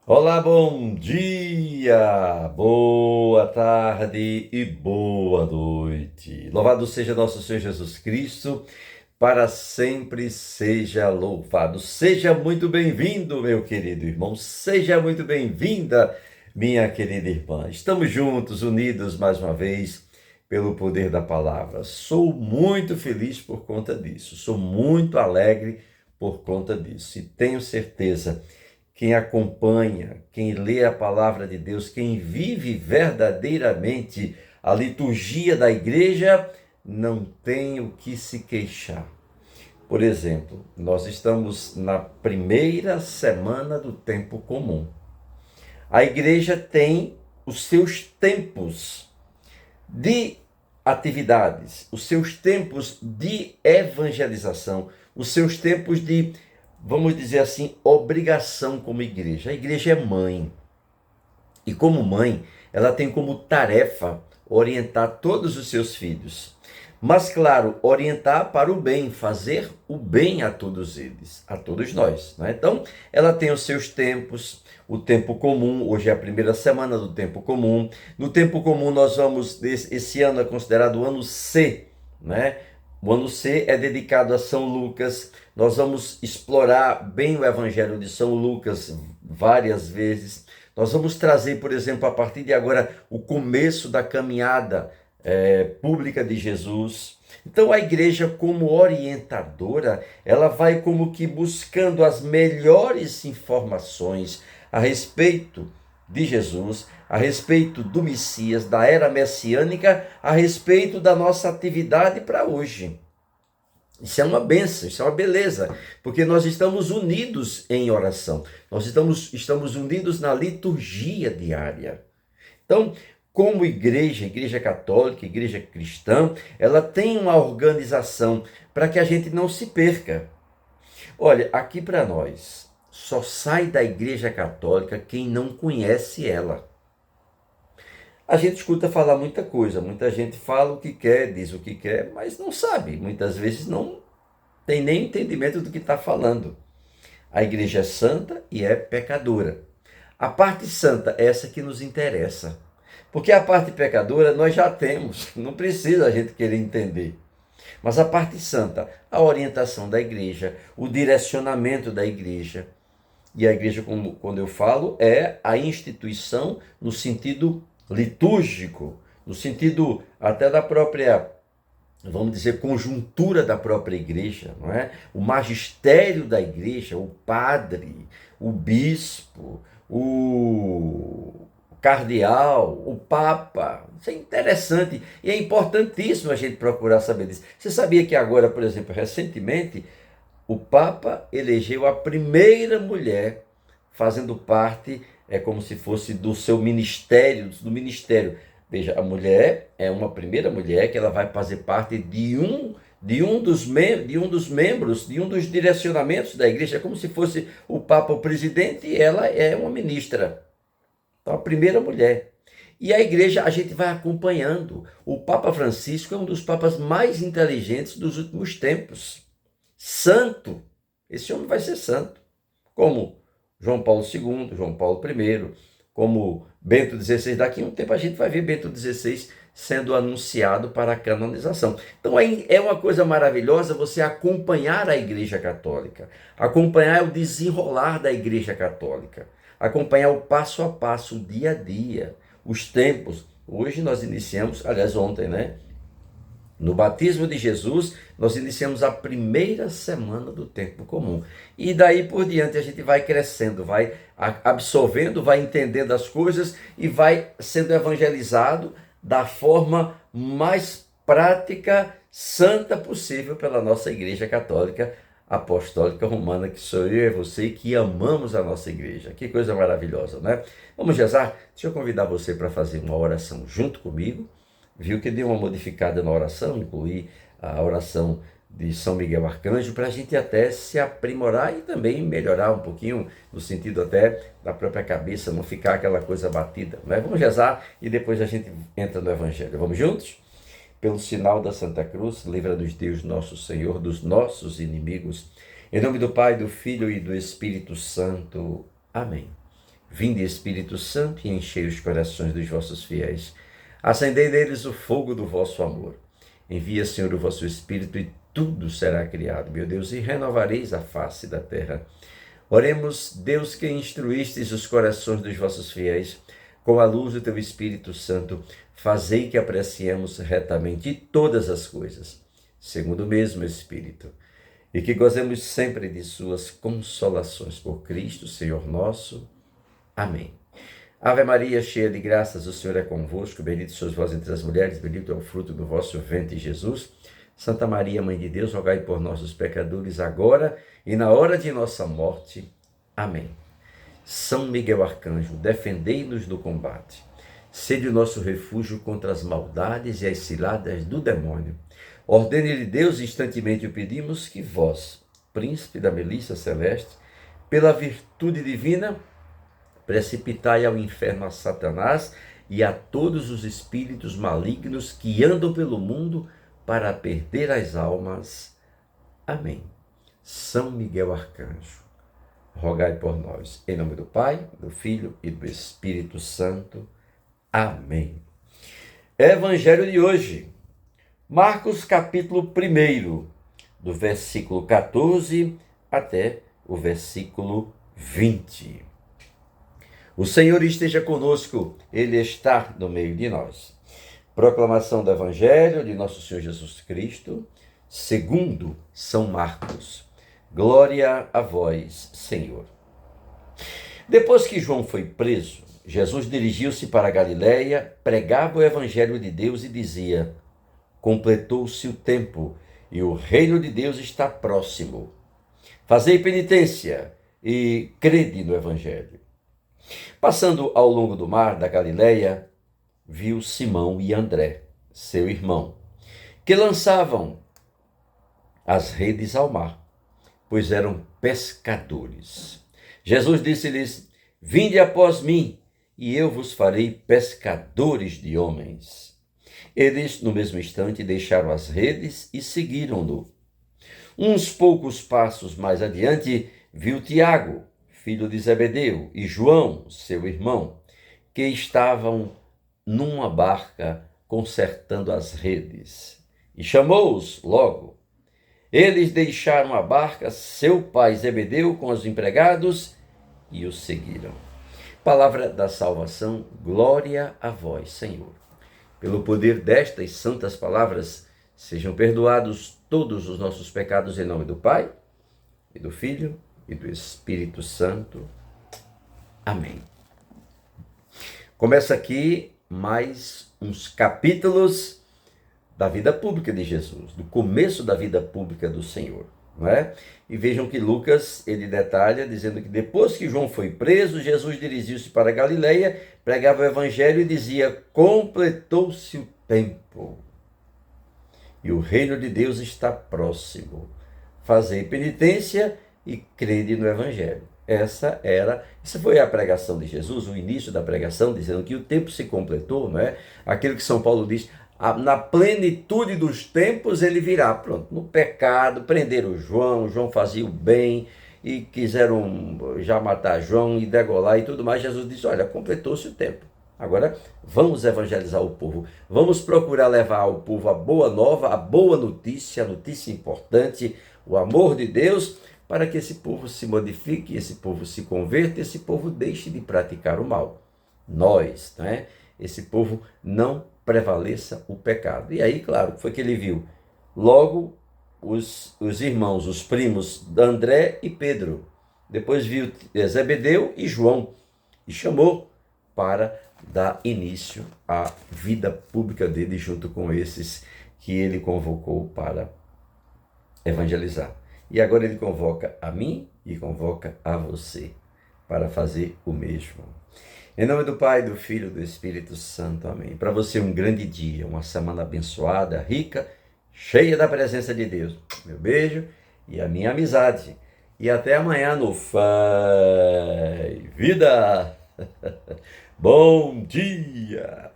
Olá, bom dia, boa tarde e boa noite. Louvado seja nosso Senhor Jesus Cristo, para sempre seja louvado. Seja muito bem-vindo, meu querido irmão, seja muito bem-vinda, minha querida irmã. Estamos juntos, unidos mais uma vez pelo poder da palavra. Sou muito feliz por conta disso, sou muito alegre por conta disso e tenho certeza quem acompanha, quem lê a palavra de Deus, quem vive verdadeiramente a liturgia da igreja, não tem o que se queixar. Por exemplo, nós estamos na primeira semana do tempo comum. A igreja tem os seus tempos de atividades, os seus tempos de evangelização, os seus tempos de, vamos dizer assim, obrigação como igreja. A igreja é mãe. E como mãe, ela tem como tarefa orientar todos os seus filhos. Mas, claro, orientar para o bem, fazer o bem a todos eles, a todos nós, né? Então, ela tem os seus tempos, o tempo comum, hoje é a primeira semana do tempo comum. No tempo comum, nós vamos, esse ano é considerado o ano C, né? O ano C é dedicado a São Lucas. Nós vamos explorar bem o Evangelho de São Lucas várias vezes. Nós vamos trazer, por exemplo, a partir de agora, o começo da caminhada pública de Jesus. Então, a igreja, como orientadora, ela vai como que buscando as melhores informações a respeito de Jesus, a respeito do Messias, da era messiânica, a respeito da nossa atividade para hoje. Isso é uma bênção, isso é uma beleza, porque nós estamos unidos em oração, nós estamos unidos na liturgia diária. Então, como igreja católica, igreja cristã, ela tem uma organização para que a gente não se perca. Olha, aqui para nós, só sai da igreja católica quem não conhece ela. A gente escuta falar muita coisa, muita gente fala o que quer, diz o que quer, mas não sabe, muitas vezes não tem nem entendimento do que está falando. A igreja é santa e é pecadora. A parte santa é essa que nos interessa, porque a parte pecadora nós já temos, não precisa a gente querer entender. Mas a parte santa, a orientação da igreja, o direcionamento da igreja. E a igreja, quando eu falo, é a instituição no sentido litúrgico, no sentido até da própria, vamos dizer, conjuntura da própria igreja, não é? O magistério da igreja, o padre, o bispo, o cardeal, o papa. Isso é interessante e é importantíssimo a gente procurar saber disso. Você sabia que agora, por exemplo, recentemente, o papa elegeu a primeira mulher fazendo parte, é como se fosse do seu ministério, do ministério. Veja, a mulher é uma primeira mulher que ela vai fazer parte de um dos membros, de um dos direcionamentos da igreja, é como se fosse o papa o presidente e ela é uma ministra. Então, a primeira mulher. E a igreja, a gente vai acompanhando. O Papa Francisco é um dos papas mais inteligentes dos últimos tempos. Santo. Esse homem vai ser santo. Como João Paulo II, João Paulo I, como Bento XVI. Daqui a um tempo a gente vai ver Bento XVI sendo anunciado para a canonização. Então é uma coisa maravilhosa você acompanhar a Igreja Católica, acompanhar o desenrolar da Igreja Católica, acompanhar o passo a passo, o dia a dia, os tempos. Hoje nós iniciamos, aliás ontem, né? No batismo de Jesus, nós iniciamos a primeira semana do tempo comum. E daí por diante a gente vai crescendo, vai absorvendo, vai entendendo as coisas e vai sendo evangelizado da forma mais prática, santa possível pela nossa Igreja Católica Apostólica Romana, que sou eu e você que amamos a nossa igreja. Que coisa maravilhosa, né? Vamos rezar? Deixa eu convidar você para fazer uma oração junto comigo. Viu que deu uma modificada na oração, incluí a oração de São Miguel Arcanjo, para a gente até se aprimorar e também melhorar um pouquinho, no sentido até da própria cabeça, não ficar aquela coisa batida. Mas vamos rezar e depois a gente entra no Evangelho. Vamos juntos? Pelo sinal da Santa Cruz, livra-nos Deus nosso Senhor dos nossos inimigos. Em nome do Pai, do Filho e do Espírito Santo. Amém. Vinde, Espírito Santo, e enchei os corações dos vossos fiéis. Acendei neles o fogo do vosso amor. Envia, Senhor, o vosso Espírito, e tudo será criado, meu Deus, e renovareis a face da terra. Oremos, Deus, que instruístes os corações dos vossos fiéis, com a luz do teu Espírito Santo, fazei que apreciemos retamente todas as coisas, segundo o mesmo Espírito, e que gozemos sempre de suas consolações por Cristo, Senhor nosso. Amém. Ave Maria, cheia de graças, o Senhor é convosco, bendita sois vós entre as mulheres, bendito é o fruto do vosso ventre, Jesus. Santa Maria, Mãe de Deus, rogai por nós os pecadores, agora e na hora de nossa morte. Amém. São Miguel Arcanjo, defendei-nos do combate. Sede o nosso refúgio contra as maldades e as ciladas do demônio. Ordene-lhe Deus, instantemente o pedimos, que vós, príncipe da milícia celeste, pela virtude divina, precipitai ao inferno a Satanás e a todos os espíritos malignos que andam pelo mundo para perder as almas. Amém. São Miguel Arcanjo, rogai por nós. Em nome do Pai, do Filho e do Espírito Santo. Amém. Evangelho de hoje, Marcos capítulo 1, do versículo 14 até o versículo 20. O Senhor esteja conosco, Ele está no meio de nós. Proclamação do Evangelho de nosso Senhor Jesus Cristo, segundo São Marcos. Glória a vós, Senhor. Depois que João foi preso, Jesus dirigiu-se para a Galiléia, pregava o Evangelho de Deus e dizia: completou-se o tempo e o reino de Deus está próximo. Fazei penitência e crede no Evangelho. Passando ao longo do mar da Galiléia, viu Simão e André, seu irmão, que lançavam as redes ao mar, pois eram pescadores. Jesus disse-lhes: vinde após mim, e eu vos farei pescadores de homens. Eles, no mesmo instante, deixaram as redes e seguiram-no. Uns poucos passos mais adiante, viu Tiago, filho de Zebedeu, e João, seu irmão, que estavam numa barca consertando as redes, e chamou-os logo. Eles deixaram a barca, seu pai Zebedeu com os empregados, e o seguiram. Palavra da salvação, glória a vós, Senhor. Pelo poder destas santas palavras, sejam perdoados todos os nossos pecados em nome do Pai, e do Filho, e do Espírito Santo. Amém. Começa aqui mais uns capítulos da vida pública de Jesus, do começo da vida pública do Senhor, não é? E vejam que Lucas, ele detalha, dizendo que depois que João foi preso, Jesus dirigiu-se para a Galiléia, pregava o Evangelho e dizia: completou-se o tempo e o reino de Deus está próximo. Fazei penitência e crede no Evangelho. Essa foi a pregação de Jesus, o início da pregação, dizendo que o tempo se completou, não é? Aquilo que São Paulo diz: na plenitude dos tempos ele virá. Pronto, no pecado, prenderam João fazia o bem, e quiseram já matar João e degolar e tudo mais. Jesus disse: olha, completou-se o tempo. Agora vamos evangelizar o povo, vamos procurar levar ao povo a boa nova, a boa notícia, a notícia importante, o amor de Deus, para que esse povo se modifique, esse povo se converta, esse povo deixe de praticar o mal. Nós, né? Esse povo não prevaleça o pecado. E aí, claro, foi que ele viu logo os irmãos, os primos André e Pedro. Depois viu Zebedeu e João e chamou para dar início à vida pública dele junto com esses que ele convocou para evangelizar. E agora ele convoca a mim e convoca a você para fazer o mesmo. Em nome do Pai, do Filho e do Espírito Santo. Amém. Para você um grande dia, uma semana abençoada, rica, cheia da presença de Deus. Meu beijo e a minha amizade. E até amanhã no Fé Vida. Bom dia!